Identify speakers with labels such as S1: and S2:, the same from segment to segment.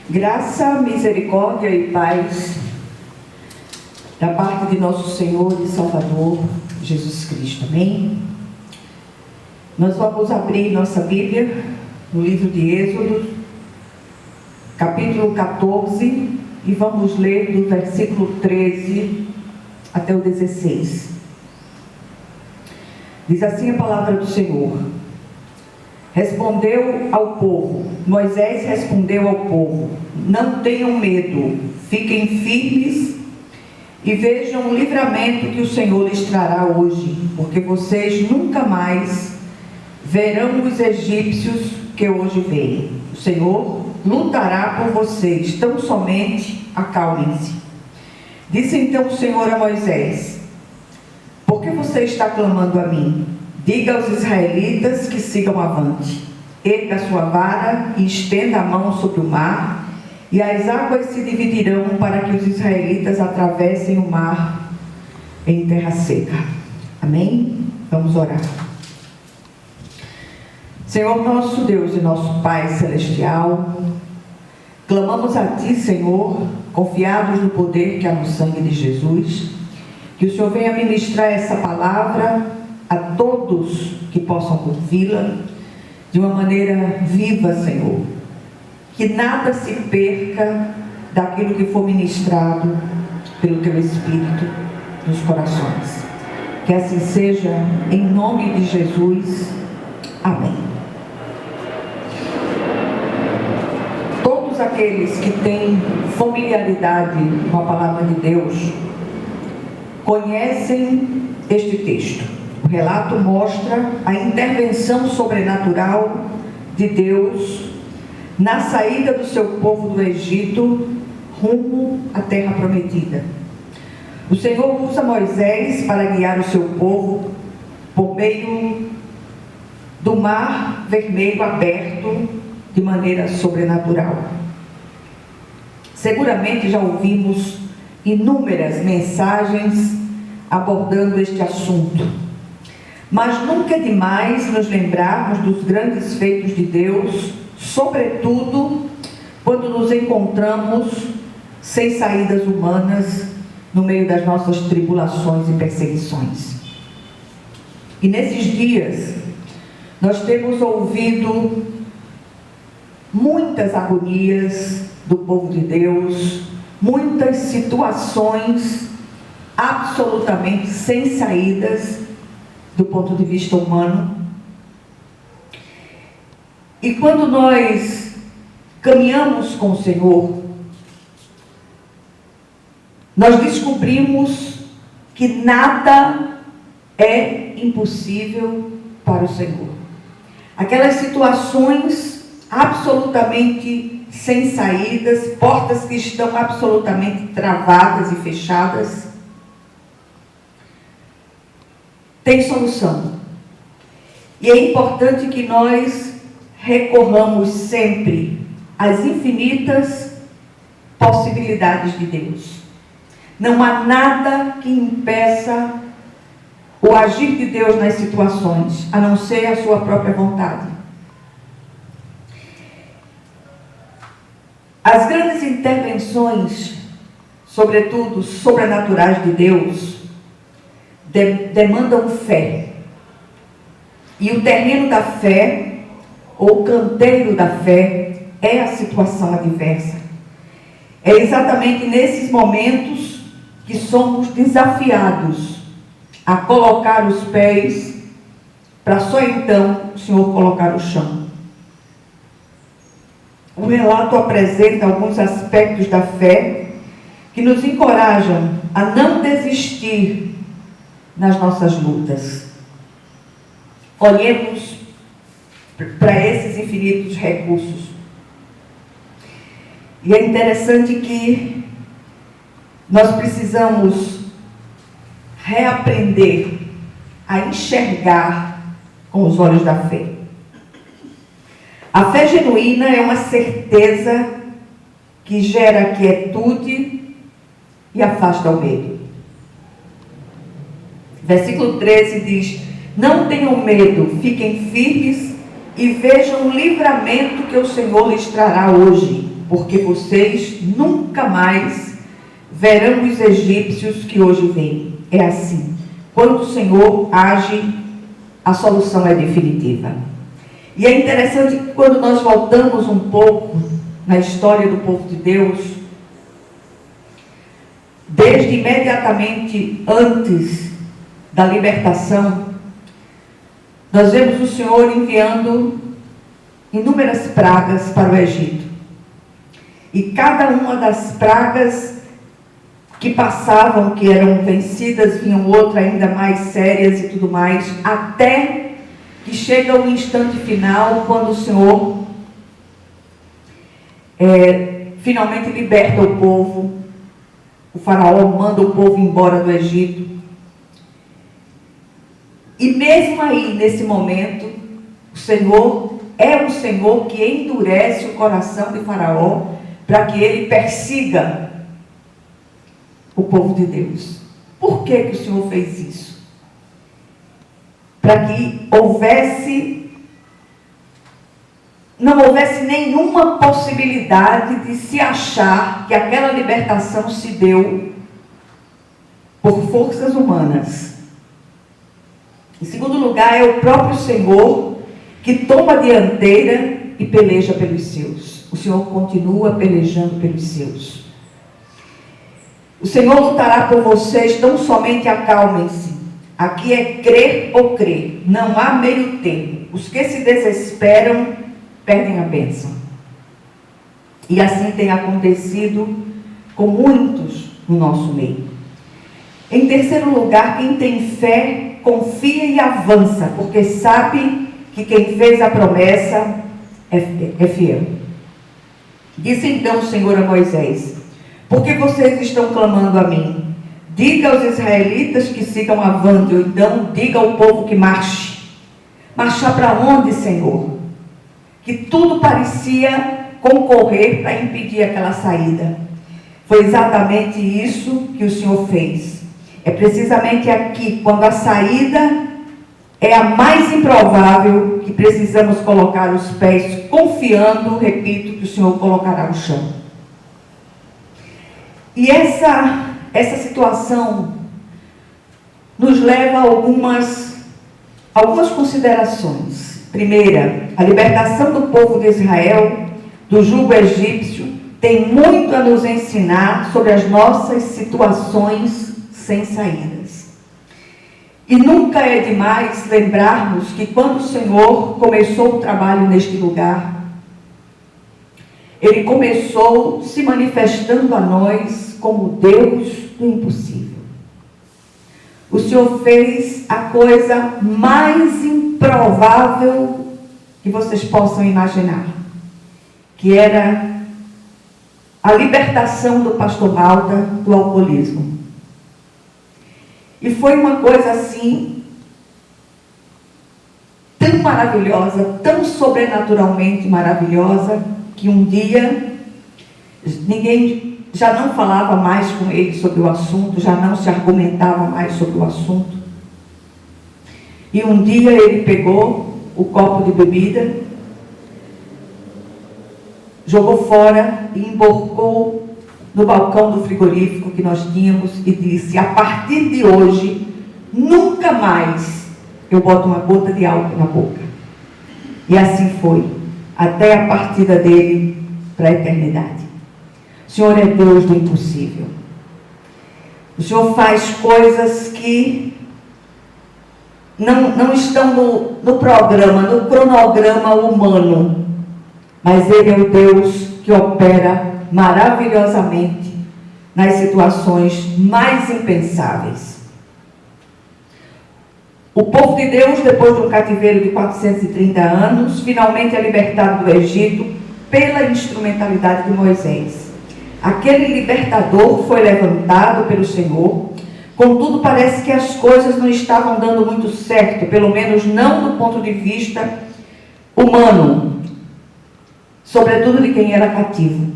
S1: Graça, misericórdia e paz da parte de nosso Senhor e Salvador Jesus Cristo. Amém? Nós vamos abrir nossa Bíblia no livro de Êxodo, capítulo 14, e vamos ler do versículo 13 até o 16. Diz assim a palavra do Senhor. Moisés respondeu ao povo: não tenham medo, fiquem firmes e vejam o livramento que o Senhor lhes trará hoje, porque vocês nunca mais verão os egípcios que hoje veem. O Senhor lutará por vocês, tão somente acalmem-se. Disse então o Senhor a Moisés: por que você está clamando a mim? Diga aos israelitas que sigam avante. Erga a sua vara e estenda a mão sobre o mar, e as águas se dividirão para que os israelitas atravessem o mar em terra seca. Amém? Vamos orar. Senhor nosso Deus e nosso Pai Celestial, clamamos a Ti, Senhor, confiados no poder que há no sangue de Jesus, que o Senhor venha ministrar essa palavra a todos que possam ouvi-la de uma maneira viva, Senhor. Que nada se perca daquilo que for ministrado pelo Teu Espírito nos corações. Que assim seja, em nome de Jesus. Amém. Todos aqueles que têm familiaridade com a palavra de Deus conhecem este texto. O relato mostra a intervenção sobrenatural de Deus na saída do seu povo do Egito rumo à terra prometida. O Senhor usa Moisés para guiar o seu povo por meio do mar vermelho aberto de maneira sobrenatural. Seguramente já ouvimos inúmeras mensagens abordando este assunto. Mas nunca é demais nos lembrarmos dos grandes feitos de Deus, sobretudo quando nos encontramos sem saídas humanas no meio das nossas tribulações e perseguições. E nesses dias, nós temos ouvido muitas agonias do povo de Deus, muitas situações absolutamente sem saídas do ponto de vista humano. E quando nós caminhamos com o Senhor, nós descobrimos que nada é impossível para o Senhor. Aquelas situações absolutamente sem saídas, portas que estão absolutamente travadas e fechadas, tem solução. E é importante que nós recorramos sempre às infinitas possibilidades de Deus. Não há nada que impeça o agir de Deus nas situações, a não ser a sua própria vontade. As grandes intervenções, sobretudo sobrenaturais de Deus, demandam fé. E o terreno da fé, ou o canteiro da fé, é a situação adversa. É exatamente nesses momentos que somos desafiados a colocar os pés, para só então o Senhor colocar o chão. O relato apresenta alguns aspectos da fé que nos encorajam a não desistir nas nossas lutas. Olhemos para esses infinitos recursos. E é interessante que nós precisamos reaprender a enxergar com os olhos da fé. A fé genuína é uma certeza que gera quietude e afasta o medo. Versículo 13 diz: não tenham medo, fiquem firmes e vejam o livramento que o Senhor lhes trará hoje. porque vocês nunca mais verão os egípcios que hoje vêm. É assim. Quando o Senhor age, a solução é definitiva. E é interessante que quando nós voltamos um pouco na história do povo de Deus, desde imediatamente antes da libertação, nós vemos o Senhor enviando inúmeras pragas para o Egito. E cada uma das pragas que passavam, que eram vencidas, vinham outras ainda mais sérias e tudo mais, até que chega o instante final, quando o Senhor finalmente liberta o povo. O faraó manda o povo embora do Egito. E mesmo aí, nesse momento, o Senhor é o Senhor que endurece o coração de Faraó para que ele persiga o povo de Deus. Por que que o Senhor fez isso? Para que não houvesse nenhuma possibilidade de se achar que aquela libertação se deu por forças humanas. Em segundo lugar, é o próprio Senhor que toma a dianteira e peleja pelos seus. O Senhor continua pelejando pelos seus. O Senhor lutará por vocês, tão somente acalmem-se. Aqui é crer ou crer, não há meio termo. Os que se desesperam perdem a bênção. E assim tem acontecido com muitos no nosso meio. Em terceiro lugar, quem tem fé, confia e avança, porque sabe que quem fez a promessa é fiel. Disse então o Senhor a Moisés: por que vocês estão clamando a mim? Diga aos israelitas que sigam avante, ou então diga ao povo que marche. Marchar para onde, Senhor? Que tudo parecia concorrer para impedir aquela saída. Foi exatamente isso que o Senhor fez. É precisamente aqui, quando a saída é a mais improvável, que precisamos colocar os pés, confiando, repito, que o Senhor colocará no chão. E essa situação nos leva a algumas considerações. Primeira, a libertação do povo de Israel do jugo egípcio tem muito a nos ensinar sobre as nossas situações sem saídas. E nunca é demais lembrarmos que quando o Senhor começou o trabalho neste lugar, Ele começou se manifestando a nós como Deus do impossível. O Senhor fez a coisa mais improvável que vocês possam imaginar, que era a libertação do pastor Malta do alcoolismo. E foi uma coisa assim, tão maravilhosa, tão sobrenaturalmente maravilhosa, que um dia ninguém já não falava mais com ele sobre o assunto, já não se argumentava mais sobre o assunto. E um dia ele pegou o copo de bebida, jogou fora e emborcou no balcão do frigorífico que nós tínhamos e disse: a partir de hoje, nunca mais eu boto uma gota de álcool na boca. E assim foi, até a partida dele para a eternidade. O Senhor é Deus do impossível. O Senhor faz coisas que não estão no programa, no cronograma humano, mas Ele é o Deus que opera maravilhosamente nas situações mais impensáveis. O povo de Deus, depois de um cativeiro de 430 anos, finalmente é libertado do Egito pela instrumentalidade de Moisés. Aquele libertador foi levantado pelo Senhor. Contudo, parece que as coisas não estavam dando muito certo, pelo menos não do ponto de vista humano, sobretudo de quem era cativo.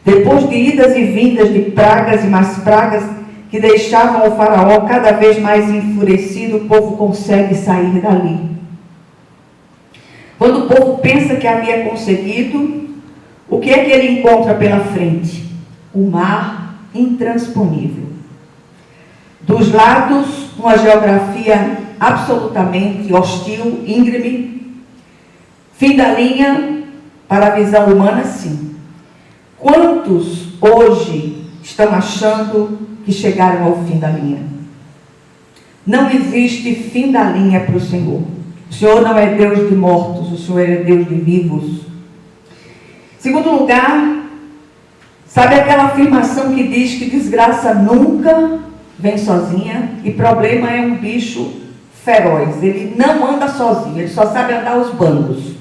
S1: Depois de idas e vindas de pragas e mais pragas que deixavam o faraó cada vez mais enfurecido, o povo consegue sair dali. Quando o povo pensa que havia conseguido, O que é que ele encontra pela frente? O mar intransponível. Dos lados, uma geografia absolutamente hostil, íngreme. Fim da linha para a visão humana, sim. Quantos hoje estão achando que chegaram ao fim da linha? Não existe fim da linha para o Senhor. O Senhor não é Deus de mortos, o Senhor é Deus de vivos. Segundo lugar, sabe aquela afirmação que diz que desgraça nunca vem sozinha e problema é um bicho feroz. Ele não anda sozinho, ele só sabe andar aos bandos.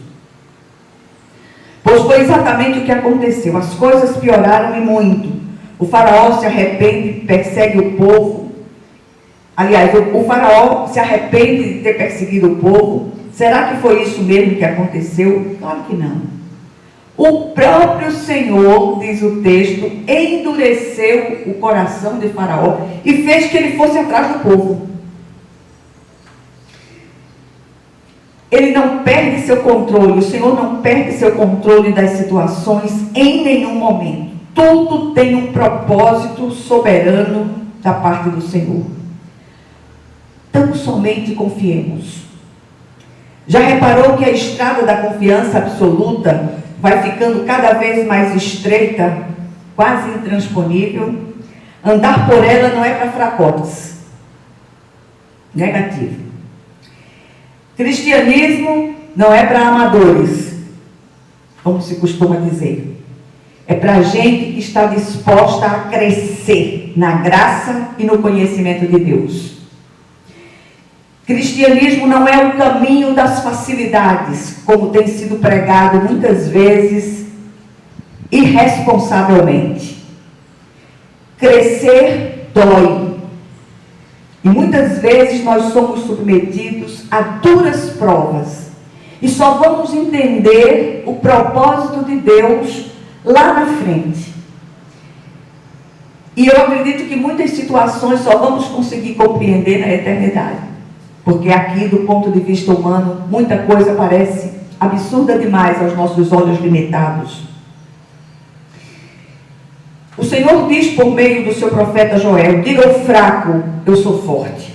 S1: Pois foi exatamente o que aconteceu. As coisas pioraram e muito. O faraó se arrepende, persegue o povo. Aliás, o faraó se arrepende de ter perseguido o povo. Será que foi isso mesmo que aconteceu? Claro que não. O próprio Senhor, diz o texto, endureceu o coração de Faraó e fez que ele fosse atrás do povo. Ele não perde seu controle, o Senhor não perde seu controle das situações em nenhum momento. Tudo tem um propósito soberano da parte do Senhor. Tão somente confiemos. Já reparou que a estrada da confiança absoluta vai ficando cada vez mais estreita, quase intransponível? Andar por ela não é para fracotes. Negativo. Cristianismo não é para amadores, como se costuma dizer. É para gente que está disposta a crescer na graça e no conhecimento de Deus. Cristianismo não é o caminho das facilidades, como tem sido pregado muitas vezes irresponsavelmente. Crescer dói. E muitas vezes nós somos submetidos a duras provas. E só vamos entender o propósito de Deus lá na frente. E eu acredito que muitas situações só vamos conseguir compreender na eternidade. Porque aqui, do ponto de vista humano, muita coisa parece absurda demais aos nossos olhos limitados. O Senhor diz por meio do seu profeta Joel: diga ao fraco, eu sou forte.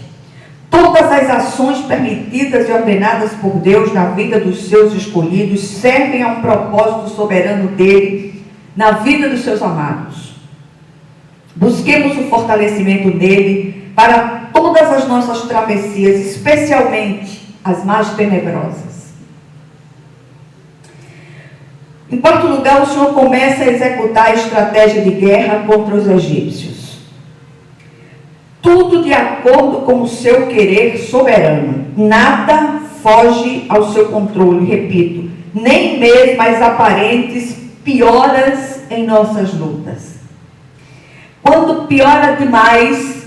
S1: Todas as ações permitidas e ordenadas por Deus na vida dos seus escolhidos servem a um propósito soberano dele na vida dos seus amados. Busquemos o fortalecimento nele para todas as nossas travessias, especialmente as mais tenebrosas. Em quarto lugar, o Senhor começa a executar a estratégia de guerra contra os egípcios. Tudo de acordo com o seu querer soberano. Nada foge ao seu controle, repito. Nem mesmo as aparentes pioras em nossas lutas. Quando piora demais,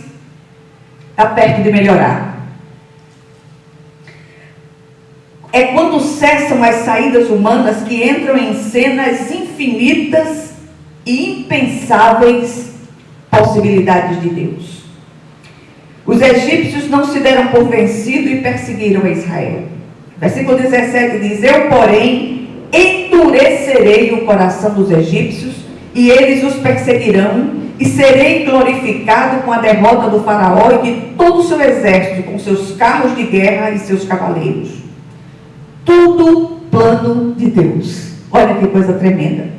S1: está perto de melhorar. É quando cessam as saídas humanas que entram em cenas infinitas e impensáveis possibilidades de Deus. Os egípcios não se deram por vencidos e perseguiram a Israel. Versículo 17 diz: eu, porém, endurecerei o coração dos egípcios e eles os perseguirão, e serei glorificado com a derrota do faraó e de todo o seu exército, com seus carros de guerra e seus cavaleiros. Tudo plano de Deus. Olha que coisa tremenda.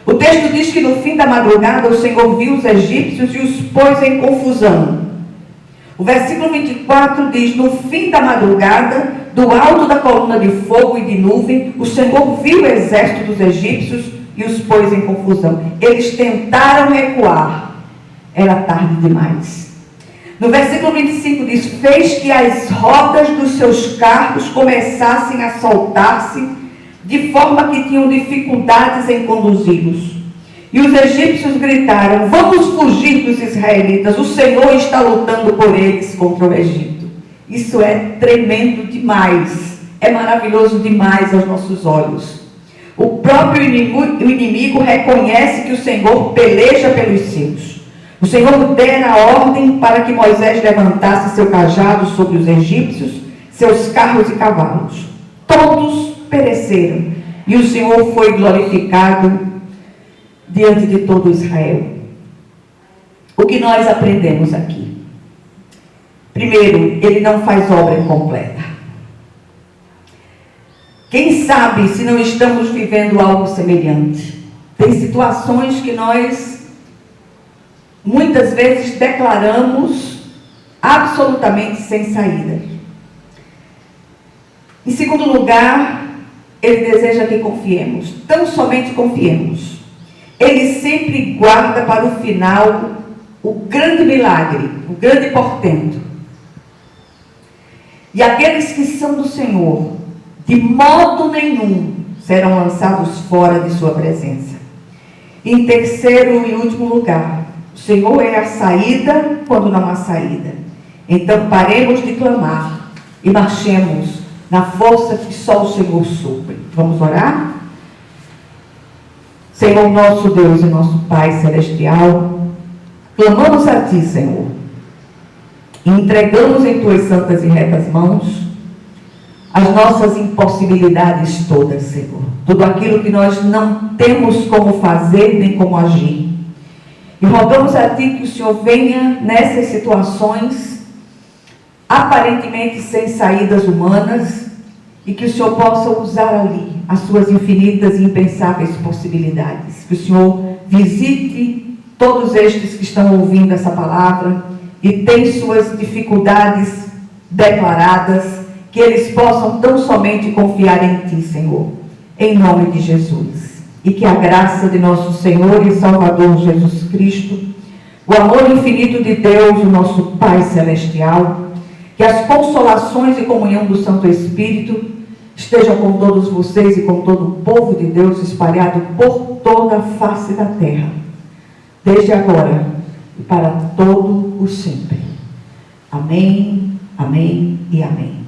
S1: O texto diz que no fim da madrugada o Senhor viu os egípcios e os pôs em confusão. O versículo 24 diz: no fim da madrugada, do alto da coluna de fogo e de nuvem, o Senhor viu o exército dos egípcios e os pôs em confusão. Eles tentaram recuar. Era tarde demais. No versículo 25 diz: fez que as rodas dos seus carros começassem a soltar-se, de forma que tinham dificuldades em conduzi-los. E os egípcios gritaram: vamos fugir dos israelitas, o Senhor está lutando por eles contra o Egito. Isso é tremendo demais, é maravilhoso demais aos nossos olhos. O próprio inimigo reconhece que o Senhor peleja pelos seus. O Senhor dera a ordem para que Moisés levantasse seu cajado sobre os egípcios, seus carros e cavalos. Todos pereceram. e o Senhor foi glorificado diante de todo Israel. O que nós aprendemos aqui? Primeiro, ele não faz obra incompleta. Quem sabe se não estamos vivendo algo semelhante? Tem situações que nós muitas vezes declaramos absolutamente sem saída. Em segundo lugar, ele deseja que confiemos, tão somente confiemos. Ele sempre guarda para o final o grande milagre, o grande portento. E aqueles que são do Senhor, de modo nenhum, serão lançados fora de sua presença. Em terceiro e último lugar, o Senhor é a saída quando não há saída. Então paremos de clamar e marchemos na força que só o Senhor supre. Vamos orar? Senhor nosso Deus e nosso Pai Celestial, clamamos a Ti, Senhor, e entregamos em Tuas santas e retas mãos as nossas impossibilidades todas, Senhor. Tudo aquilo que nós não temos como fazer nem como agir. E rogamos a Ti que o Senhor venha nessas situações aparentemente sem saídas humanas e que o Senhor possa usar ali as Suas infinitas e impensáveis possibilidades. Que o Senhor visite todos estes que estão ouvindo essa palavra e têm suas dificuldades declaradas, que eles possam tão somente confiar em Ti, Senhor, em nome de Jesus. E que a graça de nosso Senhor e Salvador Jesus Cristo, o amor infinito de Deus, o nosso Pai Celestial, que as consolações e comunhão do Santo Espírito estejam com todos vocês e com todo o povo de Deus espalhado por toda a face da terra, desde agora e para todo o sempre. Amém, amém e amém.